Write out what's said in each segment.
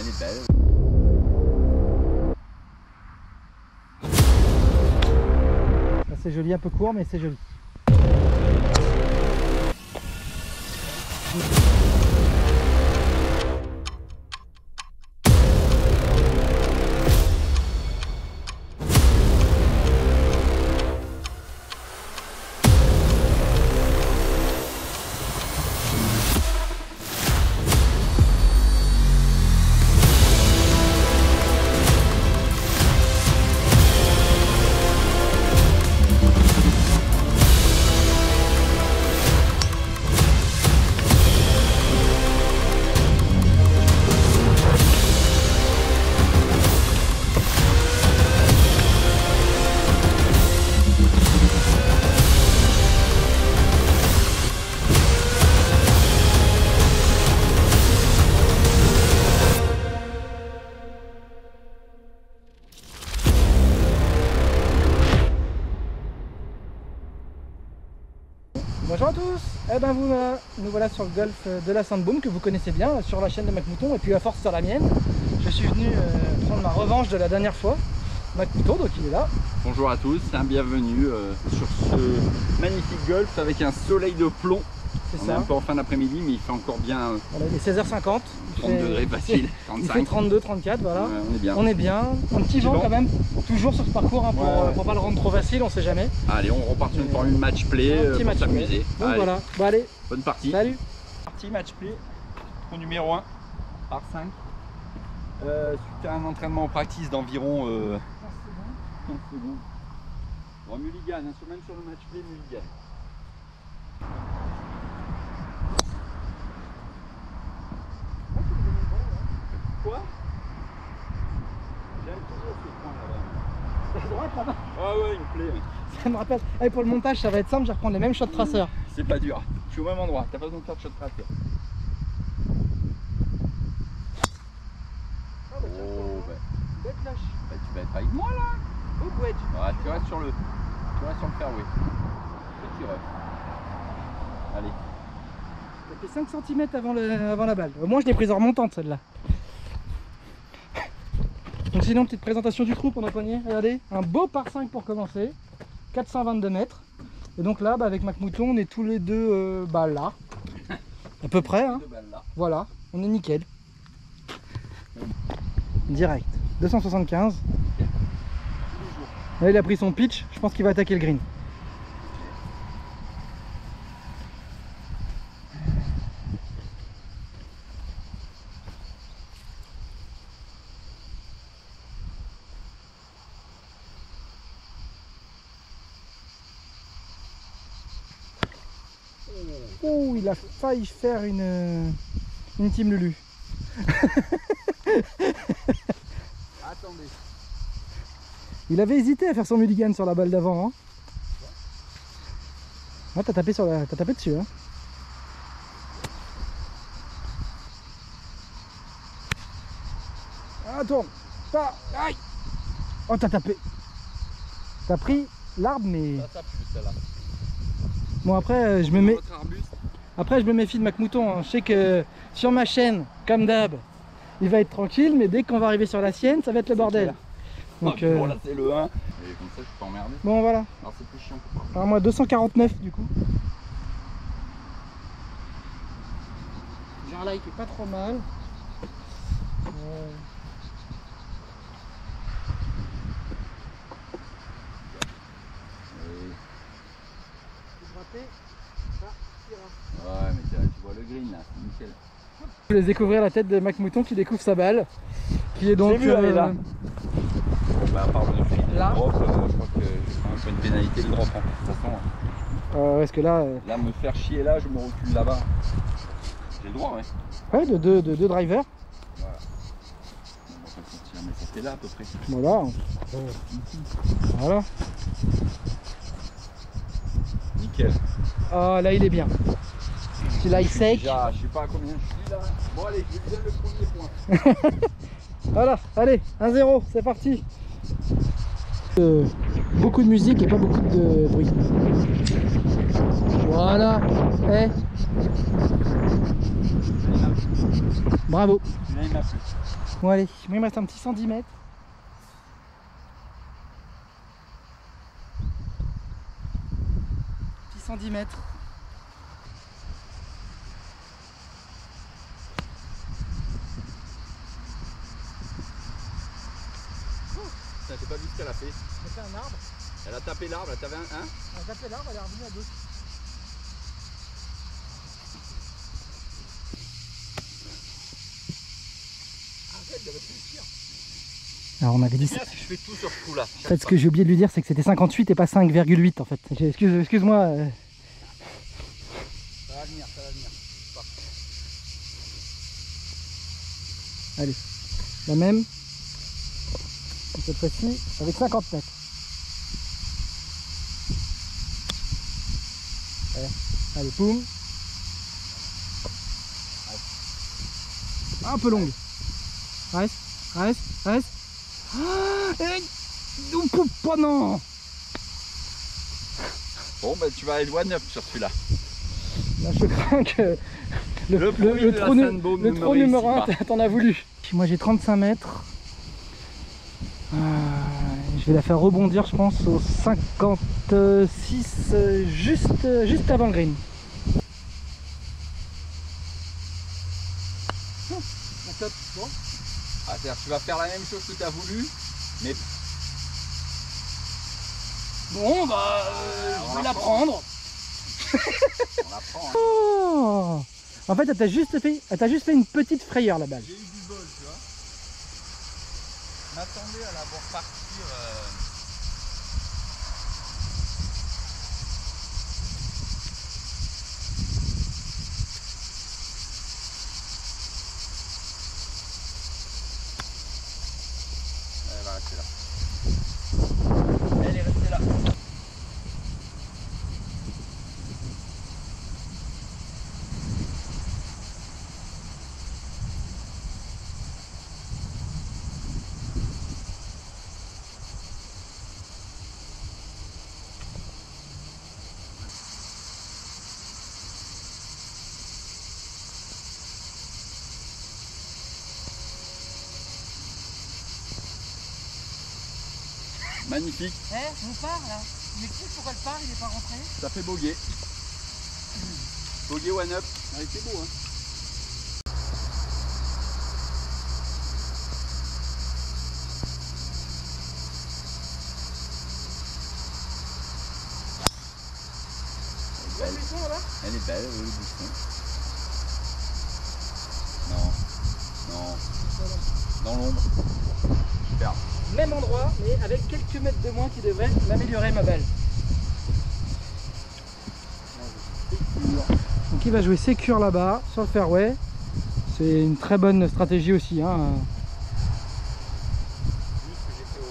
Elle est belle. C'est joli, un peu court, mais c'est joli. Bonjour à tous. Eh ben nous voilà sur le golf de la Sainte-Baume que vous connaissez bien sur la chaîne de Macmouton et puis à force sur la mienne. Je suis venu prendre ma revanche de la dernière fois. Macmouton, donc il est là. Bonjour à tous, bienvenue sur ce magnifique golf avec un soleil de plomb. C'est On ça. est un peu en fin d'après-midi mais il fait encore bien Voilà, il est 16h50. 30 degrés facile, Il fait 35. 32, 34, voilà. Ouais, on est bien. On est bien. Un petit vent vent. quand même, toujours sur ce parcours hein, pour pas le rendre trop facile, on sait jamais. Allez, on repart sur une formule match play Un petit pour match s'amuser. play. Donc Allez, voilà, bon allez, bonne partie. salut. Partie match play, trou numéro 1 par 5. Suite à un entraînement en practice d'environ 15 secondes. Bon, mulligan, hein, même sur le match play, mulligan. Quoi? J'aime toujours ce point là-bas. À droite là-bas. Ah ouais, il me plaît. Ça me rappelle. Allez, pour le montage, ça va être simple, je vais reprendre les mêmes shots traceurs. C'est pas dur. Je suis au même endroit. T'as pas besoin de faire de shot tracer. Oh, bah, Belle flash. bah, tu vas être avec moi là. Oh, wedge. Voilà, tu restes sur le fairway. Petit rough. Allez. Ça fait 5 cm avant la balle. Au moins, je l'ai prise en remontante celle-là. Donc sinon, petite présentation du trou pour nos poignets. Regardez, un beau par 5 pour commencer. 422 mètres. Et donc là, avec Macmouton, on est tous les deux là. À peu près. Hein. Deux balles là. Voilà, on est nickel. Direct. 275. Là, il a pris son pitch. Je pense qu'il va attaquer le green. Oh, il a failli faire une team Lulu. Attendez. Il avait hésité à faire son mulligan sur la balle d'avant. Hein. Ah, t'as tapé dessus. Hein. Ah, tourne. Pas. Aïe. Oh, t'as tapé. T'as pris l'arbre, mais. Ça pue celle-là. Bon, après, je me mets. Votre arbuste. Après, je me méfie de Macmouton. Hein. Je sais que sur ma chaîne, comme d'hab, il va être tranquille, mais dès qu'on va arriver sur la sienne, ça va être le bordel. Donc, Bon, là c'est le 1. Et comme ça, je peux emmerder. bon, voilà. Alors, c'est plus chiant pour toi. Alors, moi, 249 du coup. J'ai un like qui est pas trop mal. Ouais, mais tu vois le green là, c'est nickel. Je vais découvrir la tête de Macmouton qui découvre sa balle. Qui est donc. J'ai vu, elle est là. Bon, bah, à part le free Là. drop, je crois que je prends un peu une pénalité de drop. Hein. De toute façon, Est-ce que là. là, me faire chier là, je me recule là-bas. J'ai le droit, ouais. Ouais, de deux drivers. Voilà. On va pas sortir, mais c'était là à peu près. Voilà. Voilà. Nickel. Oh, là, il est bien. Petit light Je suis sec. déjà, je sais pas à combien je suis là. Bon, allez, je vais bien le premier point. Voilà, allez, 1-0, c'est parti. Beaucoup de musique et pas beaucoup de bruit. Voilà. Bravo. Là, il m'a plu. Bon allez, moi il me reste un petit 110 mètres. Petit 110 mètres. J'ai pas vu ce qu'elle a fait. J'ai fait un arbre. Elle a tapé l'arbre, elle avait un. Elle a tapé l'arbre, elle est revenue à gauche. Arrête de réfléchir. Alors on avait dit Si je fais tout sur ce coup là. En fait, ce que j'ai oublié de lui dire, c'est que c'était 58 et pas 5,8 en fait. Excuse-moi. Ça va venir, ça va venir. Allez, la même. Et cette fois-ci, avec 50 mètres. Allez, boum. Un peu longue. Reste, reste, reste. Oh non. Bon, bah tu vas aller one up sur celui-là. Là, je crains que le trou numéro 1, t'en as voulu. Moi j'ai 35 mètres. Je vais la faire rebondir, je pense, au 56, juste avant le green. Bon. Ah, c'est-à-dire tu vas faire la même chose que tu as voulu, mais Bon, bah, je vais la prendre. on la prend. Hein. Oh, en fait, elle t'a juste fait une petite frayeur la balle. J'ai eu du bol, tu vois. Je m'attendais à la voir partir. Elle va rester là. Elle est restée là. Magnifique. On part là. Il explique pourquoi le part, il n'est pas rentré. Ça fait bogey. Bogey one up. Ah, c'est beau, hein. Elle est belle, le bouchon. Non, non. Dans l'ombre. Super. Même endroit, mais avec quelques mètres de moins qui devraient m'améliorer ma balle. Donc il va jouer sécure là-bas, sur le fairway. C'est une très bonne stratégie aussi. Hein. Juste que j'ai fait au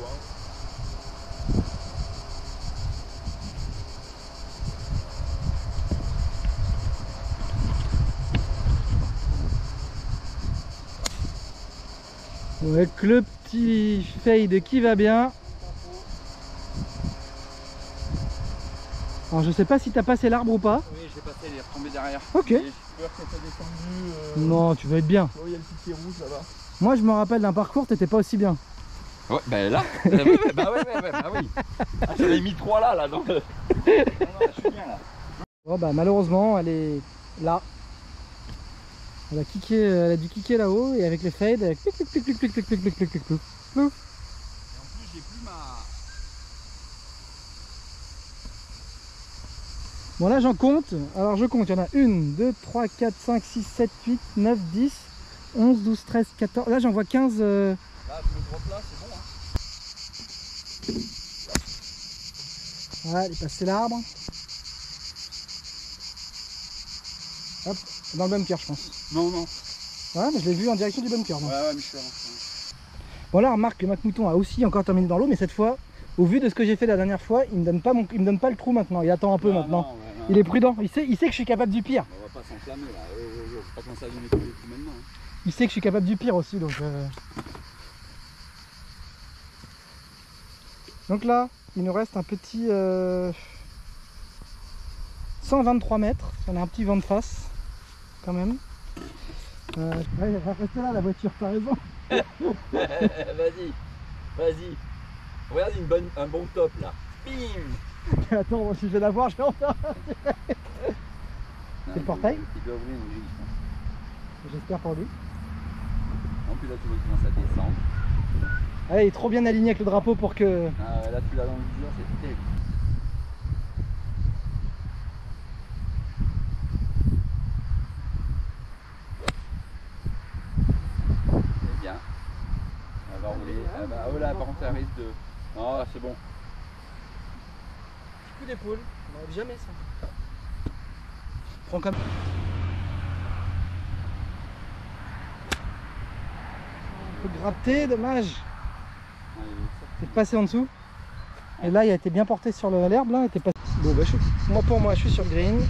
1. Avec le petit fade qui va bien. Alors je sais pas si tu as passé l'arbre ou pas. Oui, je l'ai passé, il est retombé derrière. Ok. Et j'ai peur que ça soit descendu. Non, tu vas être bien. Oh, il y a le petit rouge là-bas. Moi je me rappelle d'un parcours, t'étais pas aussi bien. Ouais, bah là. Bah oui. Ah, j'en ai mis 3 là, donc. Non, je suis bien là. Bon bah malheureusement elle est là. Elle a dû kicker là-haut et avec le fade, avec Et en plus, j'ai plus ma. Bon là j'en compte, alors je compte, il y en a 1, 2, 3, 4, 5, 6, 7, 8, 9, 10, 11, 12, 13, 14, là j'en vois 15. Là, je me drop là, c'est bon. Hein. Voilà, il est passé l'arbre. Hop, dans le bunker je pense. Non, non. Ouais, mais je l'ai vu en direction du bunker. Donc. Ouais, mais je suis là. Bon là remarque que MacMouton a aussi encore terminé dans l'eau, mais cette fois, au vu de ce que j'ai fait la dernière fois, il me donne pas le trou maintenant, il attend un peu maintenant. Non, ouais, non. Il est prudent, il sait que je suis capable du pire. On va pas s'enflammer là. Je vais pas commencer à donner tous les coups maintenant. Hein. Il sait que je suis capable du pire aussi, donc... Donc là, il nous reste un petit 123 mètres, on a un petit vent de face, quand même. Ouais, reste là la voiture, t'as raison. Vas-y, vas-y. Regarde un bon top là. Bim. Attends, moi, si je vais la voir, je vais en faire. C'est le portail? Il doit ouvrir une grille, je pense. J'espère pour lui. En plus là tu vois qu'il commence à descendre. Ah, il est trop bien aligné avec le drapeau pour que... Ah, là tu l'as dans le viseur, c'est terrible. C'est bien. Elle va rouler. Oh là, par contre, ça risque de... Non, c'est bon. Petit coup d'épaule, on n'arrive jamais ça. Prends comme... Un peu gratté, dommage. C'est passé en dessous. Et là, il a été bien porté sur l'herbe là. Était passé... Bon, bah, pour moi, je suis sur le green. Et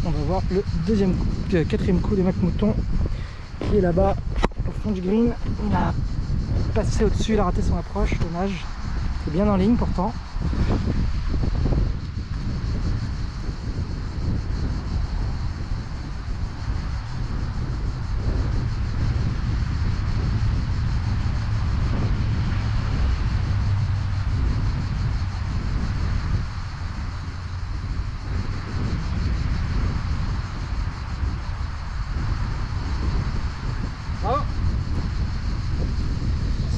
on va voir le quatrième coup des Mac-Moutons qui est là-bas au fond du green. Il a passé au-dessus, il a raté son approche, dommage. C'est bien en ligne pourtant.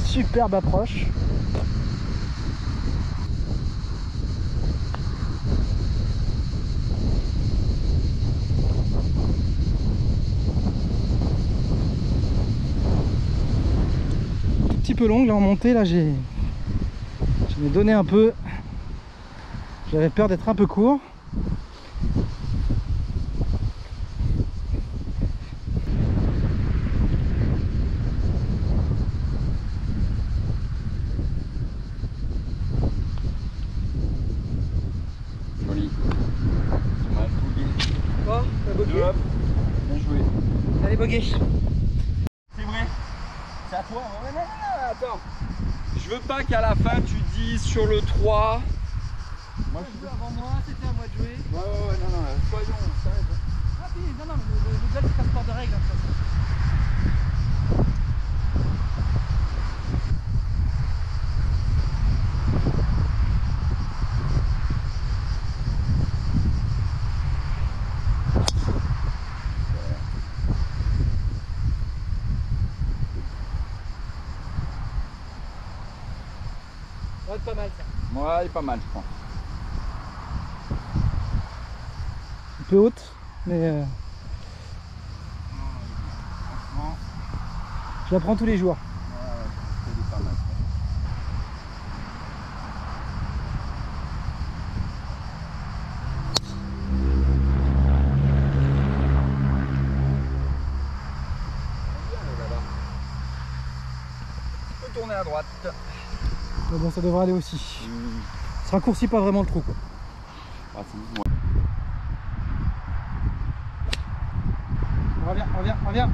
Superbe approche. Un petit peu longue là en montée, là j'en ai donné un peu. J'avais peur d'être un peu court. Joli. Tu m'as bougué. Oh, t'as bogué. Bien joué. Allez, bogué. C'est vrai. C'est à toi. Ouais, non, attends. Je veux pas qu'à la fin tu dises sur le 3. Moi je joue avant moi, c'était à moi de jouer. Ouais, non, soyons. Ah oui, non, le golf c'est un sport de règles. Ça va être pas mal ça. Ouais, il est pas mal, je pense. Un peu haute, mais Franchement, je la prends tous les jours. c'est pas mal. Tu peux tourner à droite. Mais bon, ça devrait aller aussi. Ça raccourcit pas vraiment le trou, quoi. Ah, c'est bon. Reviens.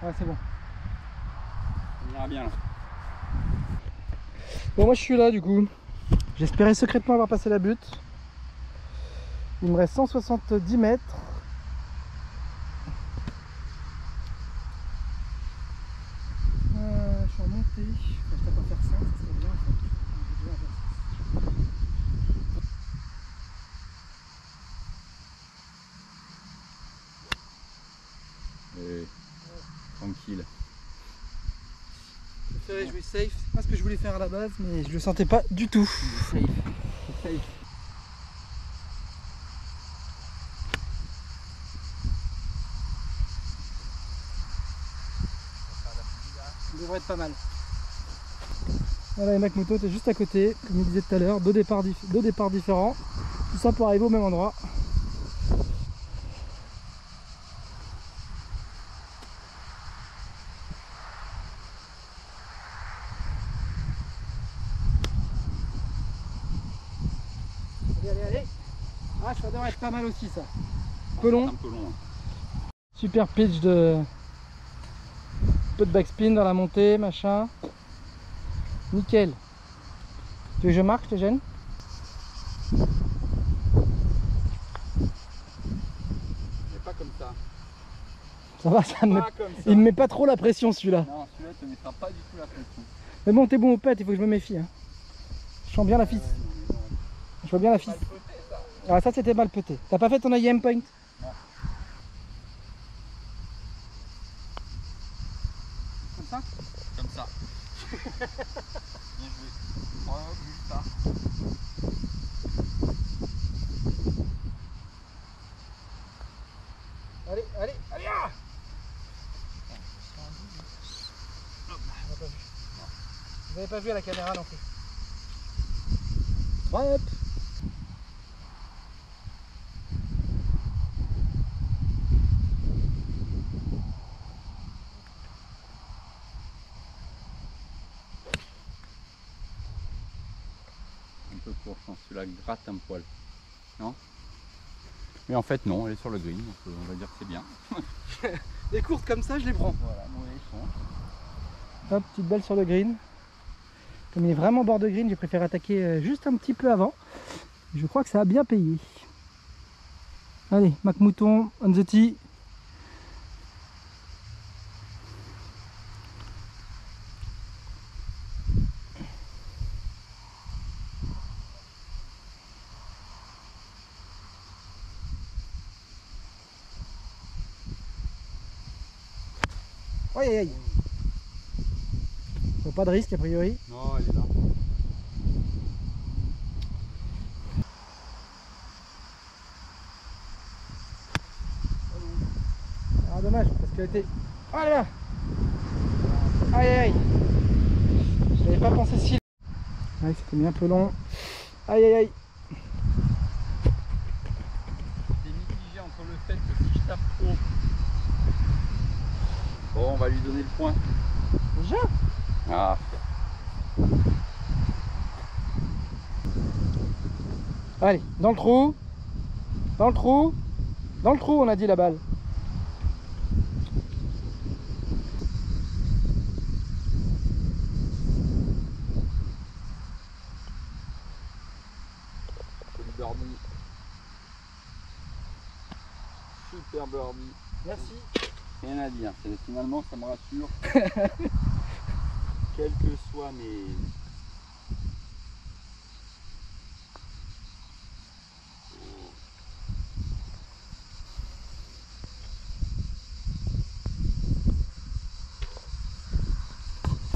Ouais, c'est bon. On ira bien là. Bon, moi je suis là du coup. J'espérais secrètement avoir passé la butte. Il me reste 170 mètres. Je suis en montée. Je ne pas faire 5, ça serait bien en fait. Je vais déjà faire 6. Et... tranquille. Je préférais jouer safe. C'est pas ce que je voulais faire à la base, mais je le sentais pas du tout. Safe. Safe. Ça devrait être pas mal. Voilà, les Mac-Moutons étaient juste à côté, comme je disais tout à l'heure, deux départs différents. Tout ça pour arriver au même endroit. Allez. Ah, ça devrait être pas mal aussi ça. Un peu long. Un peu long. Super pitch de... peu de backspin dans la montée, machin. Nickel. Tu veux que je marque, je te gêne? pas comme ça. Ça va, ça me... Pas comme ça. il me met pas trop la pression celui-là. Non, celui-là te mettra pas du tout la pression. Mais bon, t'es bon au pet, il faut que je me méfie. Hein. Je sens bien la fisse. Je vois bien la fisse. Mal pété, ça. Ah, ça c'était mal pété. T'as pas fait ton IM point? Non. Comme ça? Comme ça. Bien joué. Oh, bouge pas. Allez, allez, allez ah, vous avez pas vu à la caméra non plus. Hop. Un peu court, je pense. Celui-là gratte un poil. Non? Mais en fait, non, elle est sur le green, donc on va dire que c'est bien. Des courtes comme ça, je les prends. Voilà, mauvais son. Hop, petite balle sur le green. Comme il est vraiment bord de green, j'ai préféré attaquer juste un petit peu avant. Je crois que ça a bien payé. Allez, McMouton, on the tee. Aïe aïe aïe. Pas de risque a priori. Non, elle est là. Ah dommage parce qu'elle était... Oh là là. Aïe aïe aïe. Je n'avais pas pensé si... Ouais, c'était mis un peu long. Aïe aïe aïe. C'est mitigé entre le fait que si je tape trop... Bon, on va lui donner le point. Déjà? Ah. Allez, dans le trou. Dans le trou. Dans le trou on a dit la balle. Birdie. Super birdie. Merci. Rien à dire, finalement ça me rassure. Quels que soient mes...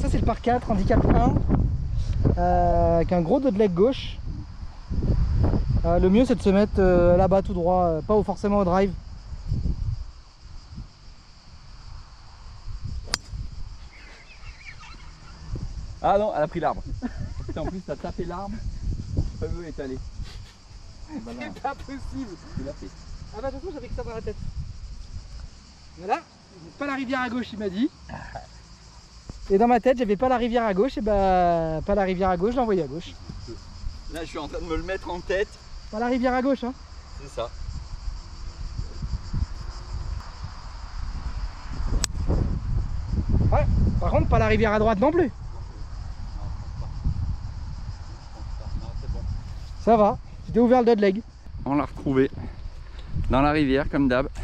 Ça c'est le par 4, handicap 1. Avec un gros dos de leg gauche. Le mieux c'est de se mettre là-bas tout droit, pas forcément au drive. Ah non, elle a pris l'arbre. En plus, t'as tapé l'arbre. Pas vu où elle est allée. C'est pas possible. Tu l'as fait. Ah bah de toute façon j'avais que ça dans la tête. Voilà, pas la rivière à gauche il m'a dit. Et dans ma tête j'avais pas la rivière à gauche, et bah pas la rivière à gauche, je l'ai envoyé à gauche. Là, je suis en train de me le mettre en tête. Pas la rivière à gauche hein. C'est ça. Ouais, par contre pas la rivière à droite non plus. Non, c'est bon. Ça va, c'était ouvert le dead leg. On l'a retrouvé dans la rivière comme d'hab. Ah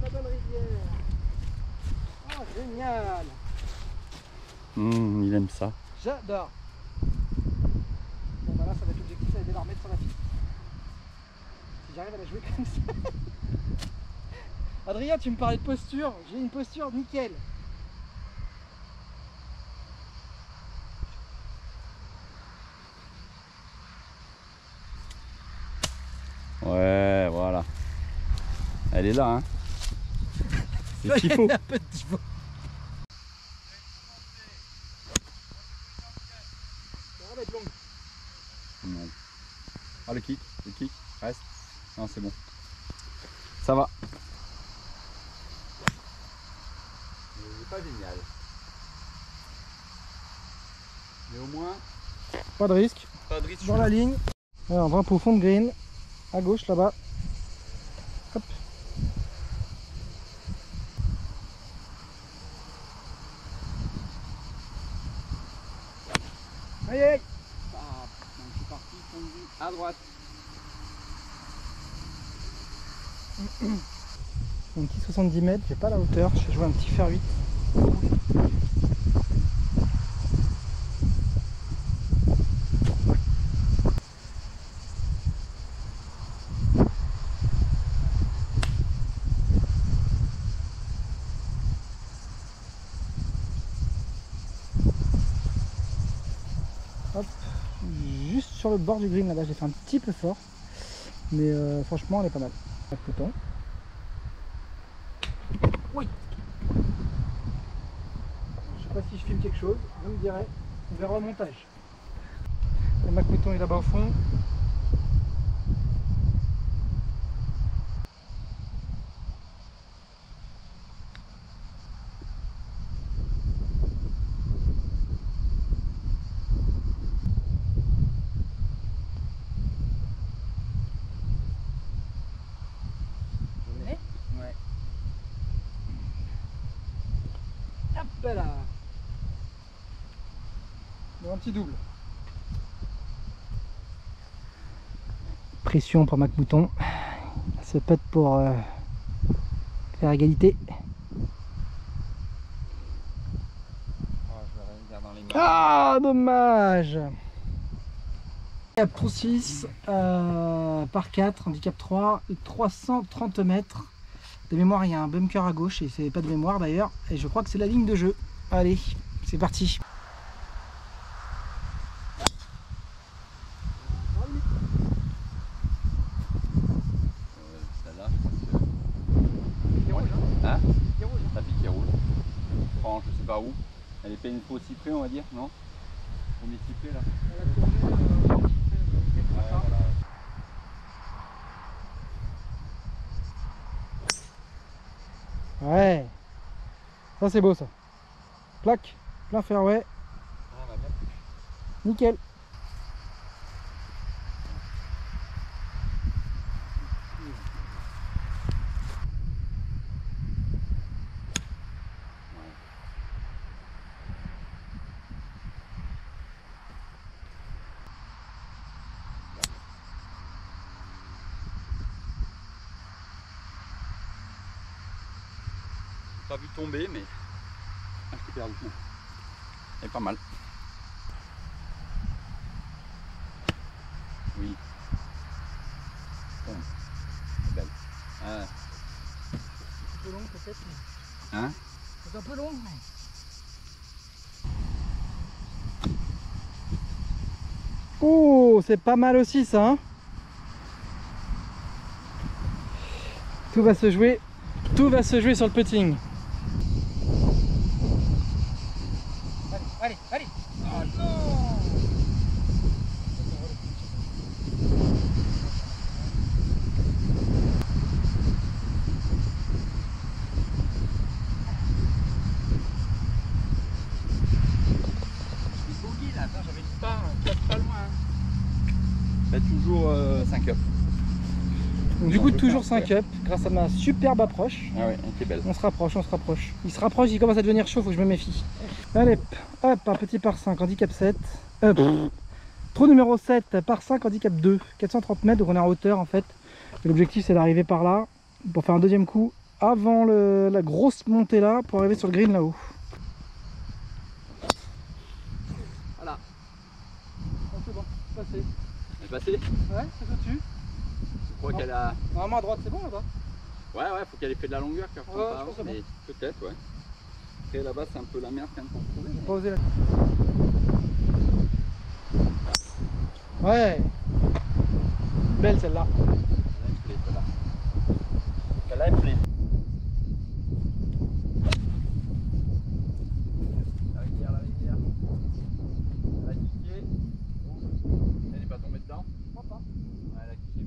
la bonne rivière. Oh génial. Il aime ça. J'adore. Bon bah là ça va être l'objectif, ça va être de la remettre sur la piste. Si j'arrive à la jouer comme ça. Adrien, tu me parlais de posture, j'ai une posture nickel. Ouais, voilà. Elle est là, hein. C'est ce qu'il faut. Un peu de pivot. Ça va être long. Non. Ah, le kick, reste. Non, c'est bon. Ça va. Mais c'est pas génial. Mais au moins, Pas de risque. pas de risque. Dans la ligne. Alors, on va pour fond de green. À gauche là-bas. Hop. Aïe aïe. Ah, je suis parti, fondu à droite. Un petit 70 mètres, j'ai pas la hauteur, je vais jouer un petit fer 8. Hop, juste sur le bord du green là-bas, j'ai fait un petit peu fort, mais franchement elle est pas mal. Coton. Oui. Je sais pas si je filme quelque chose, vous me direz, on verra au montage. Le Macmouton est là-bas au fond. Ouais. Hop là. Bon, un petit double. Pression pour Macmouton. C'est peut-être pour faire égalité. Ah, dommage. Pro 6 par 4, handicap 3, 330 mètres. De mémoire, il y a un bunker à gauche et c'est pas de mémoire d'ailleurs. Et je crois que c'est la ligne de jeu. Allez, c'est parti. Celle-là, je crois que... Il roule, Hein? il roule. Tapis qui roule. Prends, je sais pas où. Elle est pénible au cyprès, on va dire, non? Premier cyprès là. Ouais, ça c'est beau ça. Plaque, plein fairway, Ah, bah bien. nickel. Pas vu tomber, mais ah, je t'ai perdu. Elle est pas mal. Oui. Bon. C'est belle. Ah. Un peu long peut-être. Hein? C'est un peu long. Oh, c'est pas mal aussi ça. Hein, tout va se jouer sur le putting. Allez, allez. Oh non. Bogey là, attends, j'avais une part, pas loin. Bah, toujours 5 up. Donc, du coup, toujours 5 up grâce à ma superbe approche. Ah ouais, elle était belle. On se rapproche, on se rapproche. Il se rapproche, il commence à devenir chaud, faut que je me méfie. Allez, hop, un petit par 5, handicap 7. Trou numéro 7, par 5, handicap 2. 430 mètres, donc on est en hauteur en fait. L'objectif c'est d'arriver par là pour faire un deuxième coup avant la grosse montée là pour arriver sur le green là-haut. Voilà. Oh, c'est bon, c'est passé. Elle est passée? Ouais, c'est au-dessus. Je crois qu'elle a... Normalement à droite c'est bon là-bas. Ouais, faut qu'elle ait fait de la longueur. Ouais, je pense que c'est mais peut-être, ouais. Après là-bas c'est un peu la merde quand même pour trouver. J'ai pas osé la... Ouais. Belle celle-là. Celle-là est plaît. La rivière. Elle a kické. Elle n'est pas tombée dedans? Je crois pas. Ouais, elle a kické.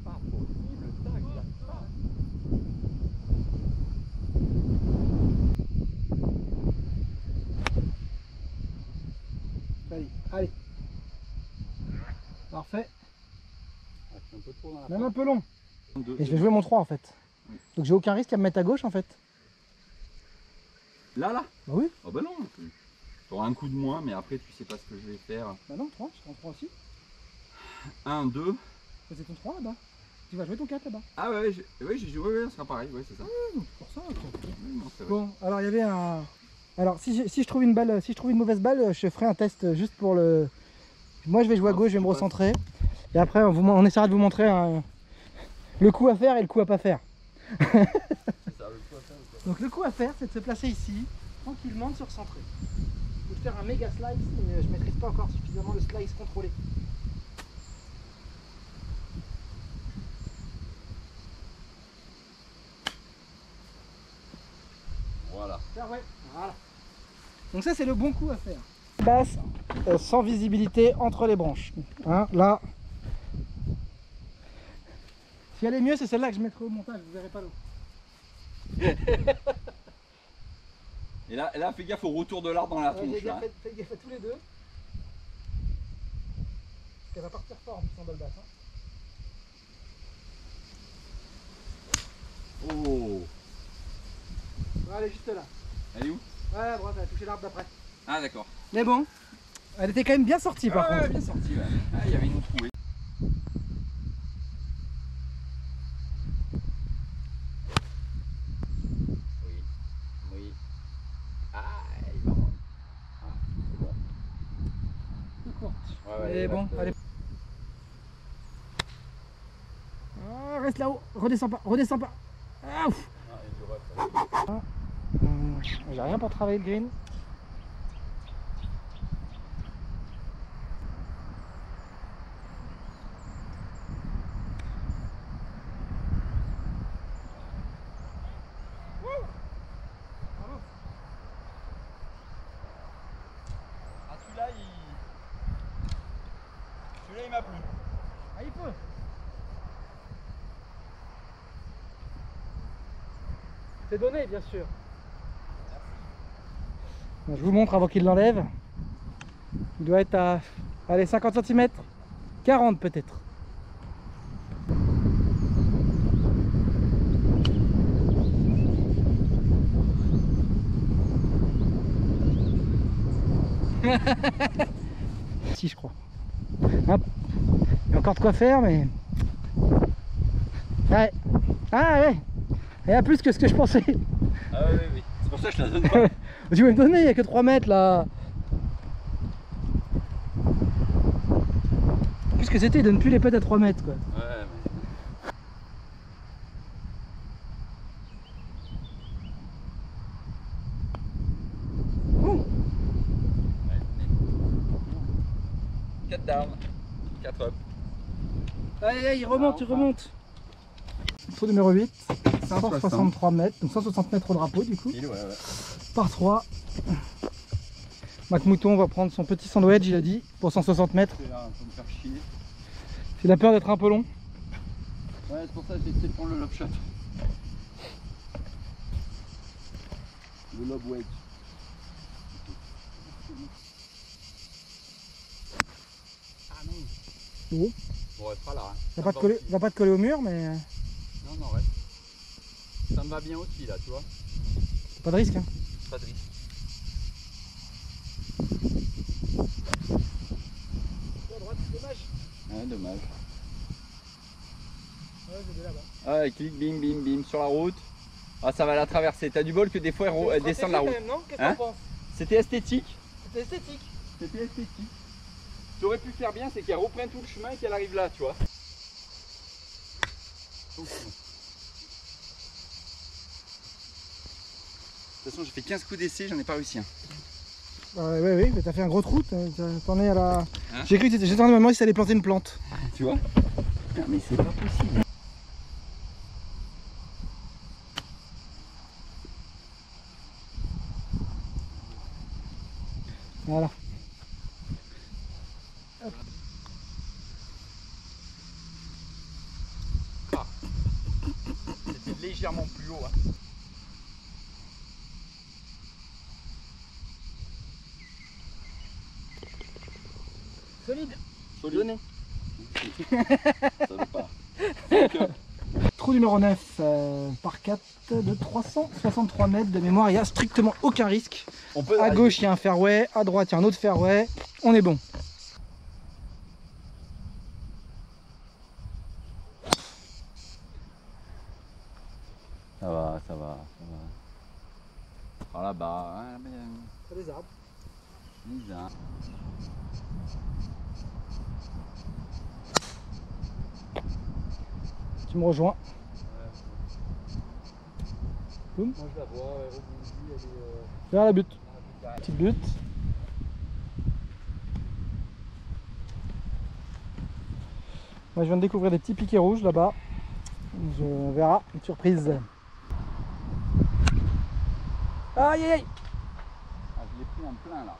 Pas possible, ça, il y a pas. Allez, allez. Parfait. Ah, je suis un peu trop dans la Même un peu long. Deux. Et je vais jouer mon 3 en fait. Oui. Donc j'ai aucun risque à me mettre à gauche en fait. Là Bah oui. Oh bah non. Tu auras un coup de moins, mais après tu sais pas ce que je vais faire. Bah non, 3, je prends 3 aussi. 1, 2. C'est ton 3 là-bas. Tu vas jouer ton 4 là-bas. Ah ouais, j'ai joué, ça sera pareil, ouais, c'est ça. Donc pour ça, ok. Non, c'est vrai. Bon, alors il y avait un... Alors si je trouve une balle, si je trouve une mauvaise balle, je ferai un test juste pour le... Moi je vais jouer à gauche, je vais me recentrer. Et après on essaiera de vous montrer le coup à faire et le coup à pas faire. Donc le coup à faire, c'est de se placer ici, tranquillement, de se recentrer. Je vais faire un méga slice, mais je ne maîtrise pas encore suffisamment le slice contrôlé. Voilà. Voilà. Donc ça c'est le bon coup à faire. Basse, sans visibilité entre les branches. Hein, là. Si elle est mieux, c'est celle-là que je mettrai au montage, vous verrez pas l'eau. Et là, fais gaffe au retour de l'arbre dans la tronche. Là. Faites gaffe à tous les deux. Elle va partir fort en plus en balle basse. Hein. Oh. Elle est juste là. Elle est où? Ouais, à droite, elle a touché l'arbre d'après. Ah d'accord. Mais bon, elle était quand même bien sortie par contre. Ouais, bien sorti, ouais. Ah, il y avait une autre trouée. Oui. Ah, il va. Ah, c'est bon. Plus courte. Ouais, Mais bon, allez. Ah, reste là-haut, redescends pas, redescends pas. Ah, ouf. J'ai rien pour travailler le green. Ah, celui-là, il m'a plu. Ah, il peut. C'est donné, bien sûr. Je vous montre avant qu'il l'enlève. Il doit être à allez, 50 cm, 40 peut-être. Si, je crois. Hop. Il y a encore de quoi faire, mais... Ouais. Ah ouais. Il y a plus que ce que je pensais. Ah oui. C'est pour ça que je la donne pas. Tu vas me donner, il n'y a que 3 mètres là. Plus que c'était, il donne plus les pets à 3 mètres quoi. Ouais, mais... Ouh. 4 down, 4 up. Allez, il remonte, il remonte. Trou numéro 8, 163 mètres, donc 160 mètres au drapeau du coup. Ouais. Par 3. Mac-Mouton va prendre son petit sandwich, il a dit, pour 160 mètres. C'est là, un peu me faire chier. Il a peur d'être un peu long. Ouais, c'est pour ça que j'ai essayé de prendre le lob shot. Le lob wedge. Ah non. Bon. Bon, elle sera là. Hein. Va pas te coller au mur, mais... Non, reste. Ça me va bien aussi là, tu vois. Pas de risque. Hein. Pas de risque. À droite, dommage. Ouais, dommage. Ouais, je vais là-bas. Ah, clic, bim, sur la route. Ah, ça va la traverser. T'as du bol que des fois elle descend de la route. Qu'est-ce que t'en penses? C'était esthétique. C'était esthétique. C'était esthétique. Ce que tu aurais pu faire bien, c'est qu'elle reprenne tout le chemin et qu'elle arrive là, tu vois. De toute façon, j'ai fait 15 coups d'essai, j'en ai pas réussi un. Oui, mais t'as fait un gros trou, t'en es à la... Hein? J'ai cru que j'étais en moment si t'allais planter une plante. Tu vois? Non, mais c'est pas possible. Voilà. Ah. C'était légèrement plus haut. Hein. Solide. Donné. Ça veut pas. Trou numéro 9, par 4 de 363 mètres de mémoire, il n'y a strictement aucun risque. À gauche il y a un fairway, à droite il y a un autre fairway, on est bon. Ça va, ça va, ça va. Par là-bas, hein, mais... Pas des arbres. Bizarre. Tu me rejoins. Moi je la vois, rebondie, elle est... Vers la butte. Petite butte. Moi je viens de découvrir des petits piquets rouges là-bas. On verra, une surprise. Aïe aïe aïe. Ah, je l'ai pris en plein là.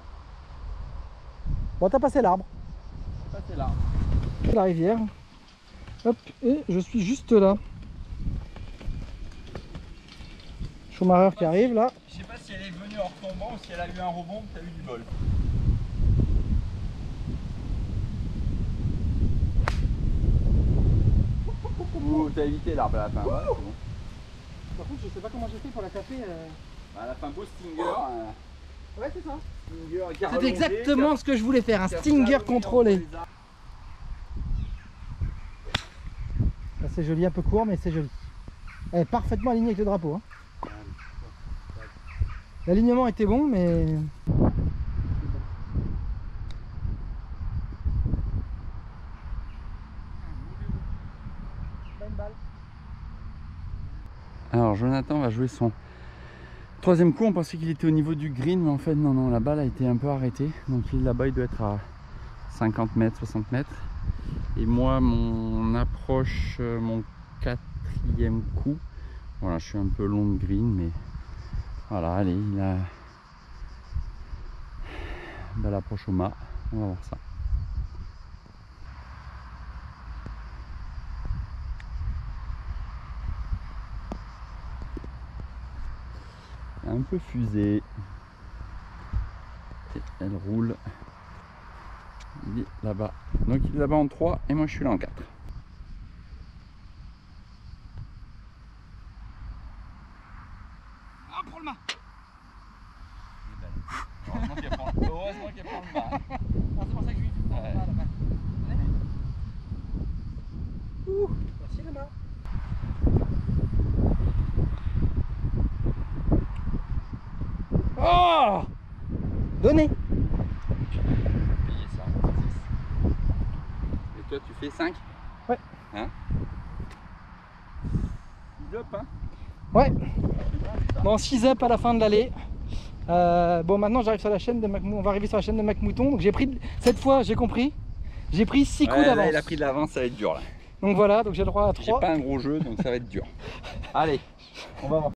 Bon, t'as passé l'arbre. Ça c'est là. La rivière. Hop, et je suis juste là. Schumacher qui arrive là. Je sais pas si elle est venue en retombant ou si elle a eu un rebond ou que tu as eu du bol. Ouh, t'as évité l'arbre à la fin. Ouais, c'est bon. Par contre, je sais pas comment j'ai fait pour la taper. À la fin, beau Stinger. Ouais, c'est ça. Stinger qui a C'est rallongé, exactement ce que je voulais faire, un qui a Stinger rallongé contrôlé. entre les arbres. Là, c'est joli, un peu court, mais c'est joli. Elle est parfaitement alignée avec le drapeau. Hein. L'alignement était bon, mais... Alors Jonathan va jouer son troisième coup. On pensait qu'il était au niveau du green, mais en fait non, non, la balle a été un peu arrêtée. Donc là-bas il doit être à 50 mètres, 60 mètres. Et moi mon approche, mon quatrième coup, voilà, je suis un peu long de green, mais voilà, allez, il a belle approche au mât. On va voir ça. Un peu fusée. Et elle roule. Il est là-bas. Donc il est là-bas en 3 et moi je suis là en 4. Ah, prends le mât. Heureusement qu'elle prend le mât. Ah, c'est pour ça que je lui ai dit de prendre le mât là-bas. Ouh, merci le mât. Oh, donnez. Payer ça. 6. Et toi tu fais 5? Ouais. Hein? Il up, hein? Ouais. Bon, 6 up à la fin de l'allée. Bon, maintenant j'arrive sur la chaîne de on va arriver sur la chaîne de McMouton. Donc j'ai pris, cette fois j'ai compris, j'ai pris 6 coups d'avance. Là, il a pris de l'avance, ça va être dur là. Donc voilà, donc j'ai le droit à 3. J'ai pas un gros jeu donc ça va être dur. Allez, on va voir.